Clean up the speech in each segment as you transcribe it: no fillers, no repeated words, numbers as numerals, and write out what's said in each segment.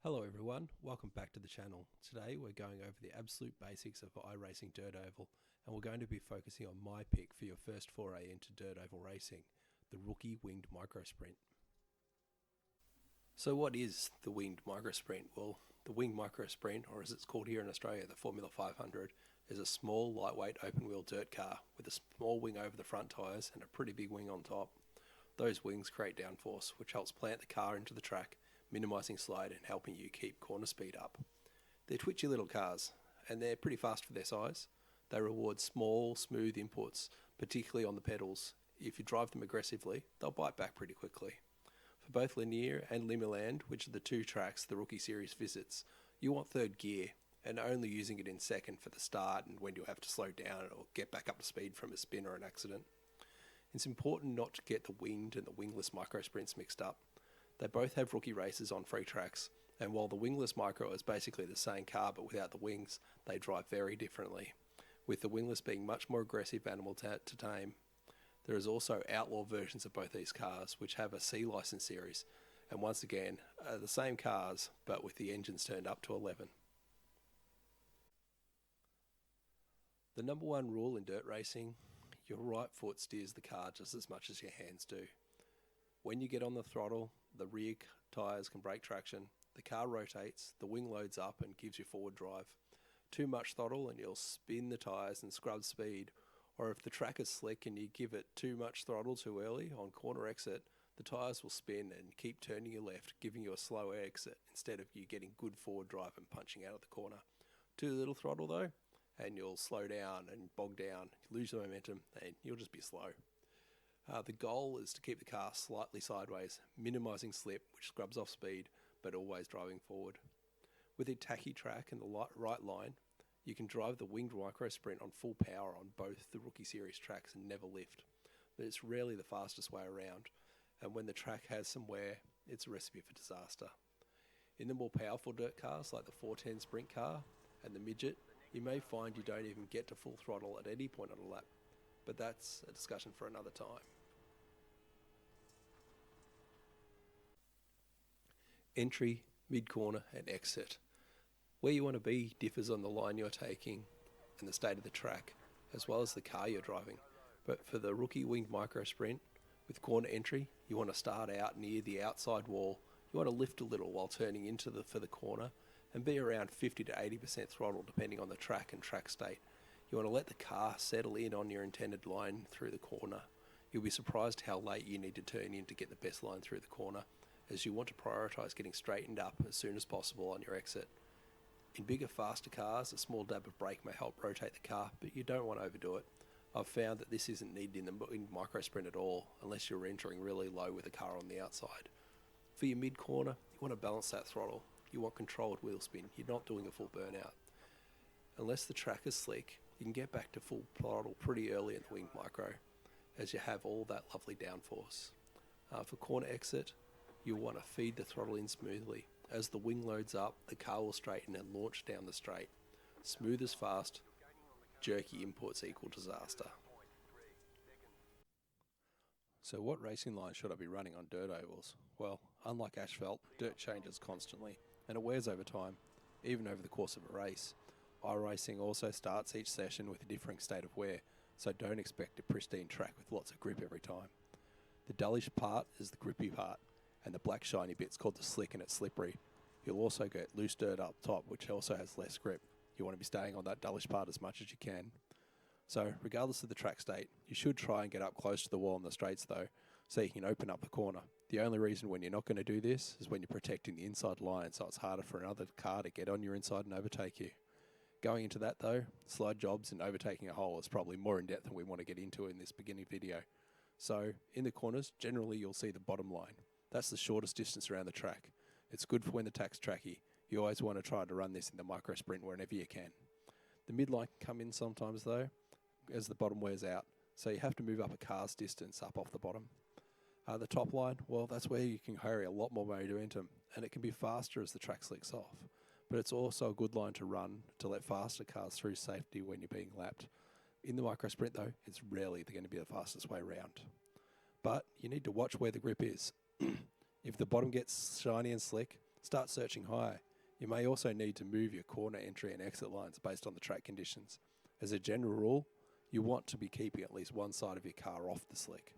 Hello everyone, welcome back to the channel. Today we're going over the absolute basics of iRacing Dirt Oval, and we're going to be focusing on my pick for your first foray into Dirt Oval racing, the Rookie Winged Micro Sprint. So what is the Winged Micro Sprint? Well, the Winged Micro Sprint, or as it's called here in Australia, the Formula 500, is a small, lightweight, open-wheel dirt car with a small wing over the front tyres and a pretty big wing on top. Those wings create downforce, which helps plant the car into the track, minimising slide and helping you keep corner speed up. They're twitchy little cars, and they're pretty fast for their size. They reward small, smooth inputs, particularly on the pedals. If you drive them aggressively, they'll bite back pretty quickly. For both Linear and Limaland, which are the two tracks the Rookie Series visits, you want third gear, and only using it in second for the start and when you'll have to slow down or get back up to speed from a spin or an accident. It's important not to get the winged and the wingless micro sprints mixed up. They both have rookie races on free tracks, and while the wingless micro is basically the same car but without the wings, they drive very differently, with the wingless being much more aggressive animal to tame. There is also outlaw versions of both these cars, which have a C license series, and once again, are the same cars but with the engines turned up to 11. The number one rule in dirt racing: your right foot steers the car just as much as your hands do. When you get on the throttle, the rear tyres can break traction, the car rotates, the wing loads up and gives you forward drive. Too much throttle and you'll spin the tyres and scrub speed, or if the track is slick and you give it too much throttle too early on corner exit, the tyres will spin and keep turning you left, giving you a slow exit instead of you getting good forward drive and punching out of the corner. Too little throttle though, and you'll slow down and bog down, lose the momentum, and you'll just be slow. The goal is to keep the car slightly sideways, minimising slip, which scrubs off speed, but always driving forward. With a tacky track and the right line, you can drive the winged micro sprint on full power on both the Rookie Series tracks and never lift, but it's rarely the fastest way around, and when the track has some wear, it's a recipe for disaster. In the more powerful dirt cars like the 410 sprint car and the midget, you may find you don't even get to full throttle at any point on a lap, but that's a discussion for another time. Entry, mid-corner and exit. Where you want to be differs on the line you're taking and the state of the track, as well as the car you're driving. But for the Rookie Winged Micro Sprint, with corner entry, you want to start out near the outside wall. You want to lift a little while turning for the corner and be around 50 to 80% throttle depending on the track and track state. You want to let the car settle in on your intended line through the corner. You'll be surprised how late you need to turn in to get the best line through the corner, as you want to prioritise getting straightened up as soon as possible on your exit. In bigger, faster cars, a small dab of brake may help rotate the car, but you don't want to overdo it. I've found that this isn't needed in the micro sprint at all, unless you're entering really low with a car on the outside. For your mid-corner, you want to balance that throttle. You want controlled wheel spin. You're not doing a full burnout. Unless the track is slick, you can get back to full throttle pretty early in the winged micro, as you have all that lovely downforce. For corner exit, you'll want to feed the throttle in smoothly. As the wing loads up, the car will straighten and launch down the straight. Smooth is fast, jerky inputs equal disaster. So what racing line should I be running on dirt ovals? Well, unlike asphalt, dirt changes constantly, and it wears over time, even over the course of a race. iRacing also starts each session with a differing state of wear, so don't expect a pristine track with lots of grip every time. The dullish part is the grippy part, and the black shiny bit's called the slick and it's slippery. You'll also get loose dirt up top, which also has less grip. You want to be staying on that dullish part as much as you can. So regardless of the track state, you should try and get up close to the wall in the straights though, so you can open up the corner. The only reason when you're not going to do this is when you're protecting the inside line, so it's harder for another car to get on your inside and overtake you. Going into that though, slide jobs and overtaking a hole is probably more in depth than we want to get into in this beginning video. So in the corners, generally you'll see the bottom line. That's the shortest distance around the track. It's good for when the track's tracky. You always want to try to run this in the micro sprint whenever you can. The midline can come in sometimes though, as the bottom wears out, so you have to move up a car's distance up off the bottom. The top line, well, that's where you can carry a lot more momentum, and it can be faster as the track slicks off. But it's also a good line to run to let faster cars through safety when you're being lapped. In the micro sprint though, it's rarely going to be the fastest way around. But you need to watch where the grip is. If the bottom gets shiny and slick, Start searching high. You may also need to move your corner entry and exit lines based on the track conditions. As a general rule, you want to be keeping at least one side of your car off the slick.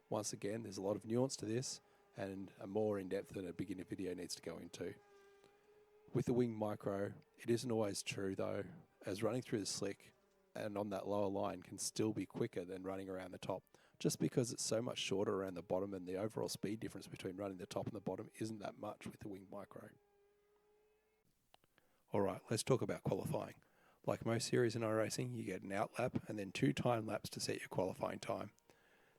Once again, there's a lot of nuance to this, and a more in-depth than a beginner video needs to go into. With the wing micro, it isn't always true though, as running through the slick and on that lower line can still be quicker than running around the top, just because it's so much shorter around the bottom and the overall speed difference between running the top and the bottom isn't that much with the wing micro. Alright, let's talk about qualifying. Like most series in iRacing, you get an out lap and then 2 time laps to set your qualifying time.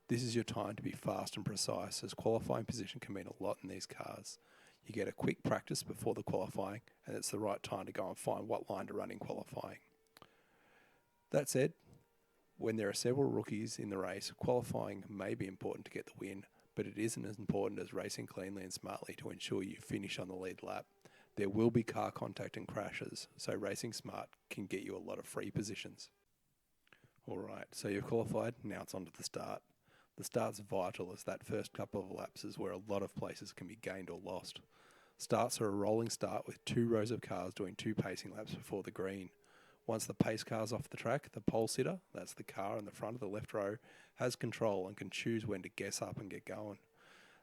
This is your time to be fast and precise, as qualifying position can mean a lot in these cars. You get a quick practice before the qualifying, and it's the right time to go and find what line to run in qualifying. That said, when there are several rookies in the race, qualifying may be important to get the win, but it isn't as important as racing cleanly and smartly to ensure you finish on the lead lap. There will be car contact and crashes, so racing smart can get you a lot of free positions. Alright, so you've qualified, now it's on to the start. The start's vital, as that first couple of laps is where a lot of places can be gained or lost. Starts are a rolling start with 2 rows of cars doing 2 pacing laps before the green. Once the pace car's off the track, the pole sitter, that's the car in the front of the left row, has control and can choose when to guess up and get going.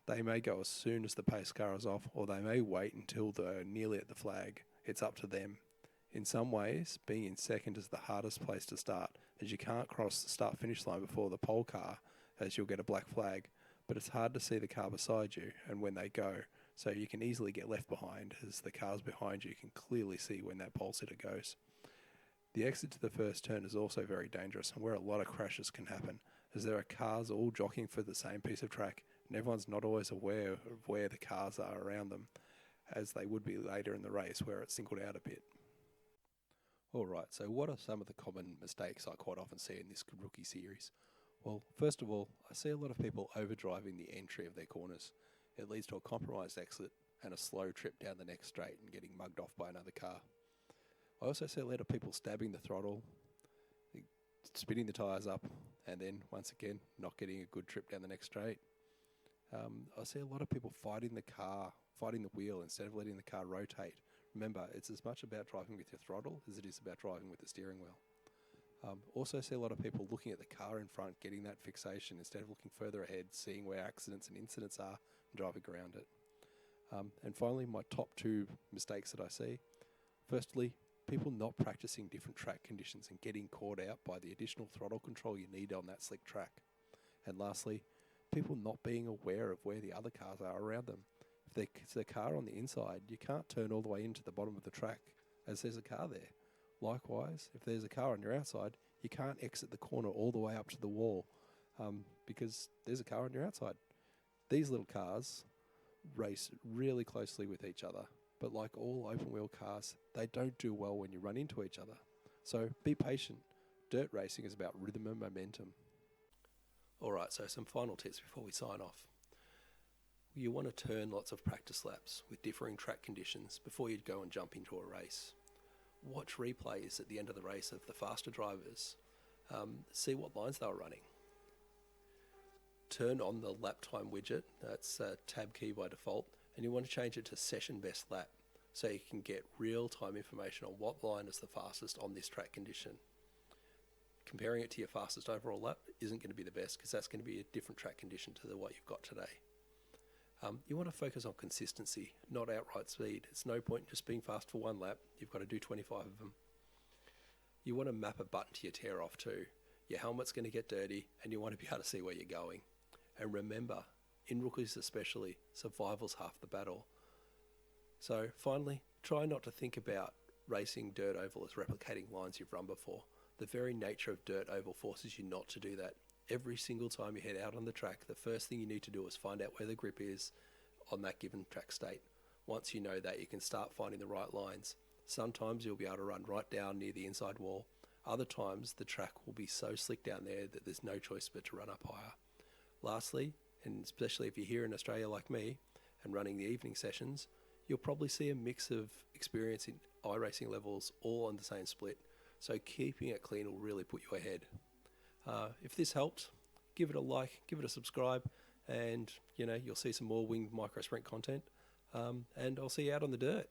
They may go as soon as the pace car is off, or they may wait until they're nearly at the flag. It's up to them. In some ways, being in second is the hardest place to start, as you can't cross the start-finish line before the pole car, as you'll get a black flag, but it's hard to see the car beside you and when they go, so you can easily get left behind, as the cars behind you can clearly see when that pole sitter goes. The exit to the first turn is also very dangerous and where a lot of crashes can happen, as there are cars all jockeying for the same piece of track and everyone's not always aware of where the cars are around them, as they would be later in the race where it's singled out a bit. Alright, so what are some of the common mistakes I quite often see in this rookie series? Well, first of all, I see a lot of people overdriving the entry of their corners. It leads to a compromised exit and a slow trip down the next straight and getting mugged off by another car. I also see a lot of people stabbing the throttle, spinning the tyres up, and then, once again, not getting a good trip down the next straight. I see a lot of people fighting the wheel instead of letting the car rotate. Remember, it's as much about driving with your throttle as it is about driving with the steering wheel. Also see a lot of people looking at the car in front, getting that fixation instead of looking further ahead, seeing where accidents and incidents are and driving around it. And finally, my top 2 mistakes that I see. Firstly, people not practicing different track conditions and getting caught out by the additional throttle control you need on that slick track. And lastly, people not being aware of where the other cars are around them. If there's a car on the inside, you can't turn all the way into the bottom of the track as there's a car there. Likewise, if there's a car on your outside, you can't exit the corner all the way up to the wall because there's a car on your outside. These little cars race really closely with each other, but like all open wheel cars, they don't do well when you run into each other. So be patient. Dirt racing is about rhythm and momentum. Alright, so some final tips before we sign off. You want to turn lots of practice laps with differing track conditions before you go and jump into a race. Watch replays at the end of the race of the faster drivers. See what lines they were running. Turn on the lap time widget, that's a tab key by default, and you want to change it to session best lap so you can get real-time information on what line is the fastest on this track condition. Comparing it to your fastest overall lap isn't going to be the best because that's going to be a different track condition to what you've got today. You want to focus on consistency, not outright speed. It's no point just being fast for 1 lap, you've got to do 25 of them. You want to map a button to your tear off too. Your helmet's going to get dirty and you want to be able to see where you're going. And remember, in rookies especially, survival's half the battle. So finally, try not to think about racing dirt oval as replicating lines you've run before. The very nature of dirt oval forces you not to do that. Every single time you head out on the track, the first thing you need to do is find out where the grip is on that given track state. Once you know that, you can start finding the right lines. Sometimes you'll be able to run right down near the inside wall. Other times, the track will be so slick down there that there's no choice but to run up higher. Lastly, and especially if you're here in Australia like me and running the evening sessions, you'll probably see a mix of experience in iRacing levels all on the same split. So keeping it clean will really put you ahead. If this helped, give it a like, give it a subscribe, and you'll see some more winged micro sprint content. And I'll see you out on the dirt.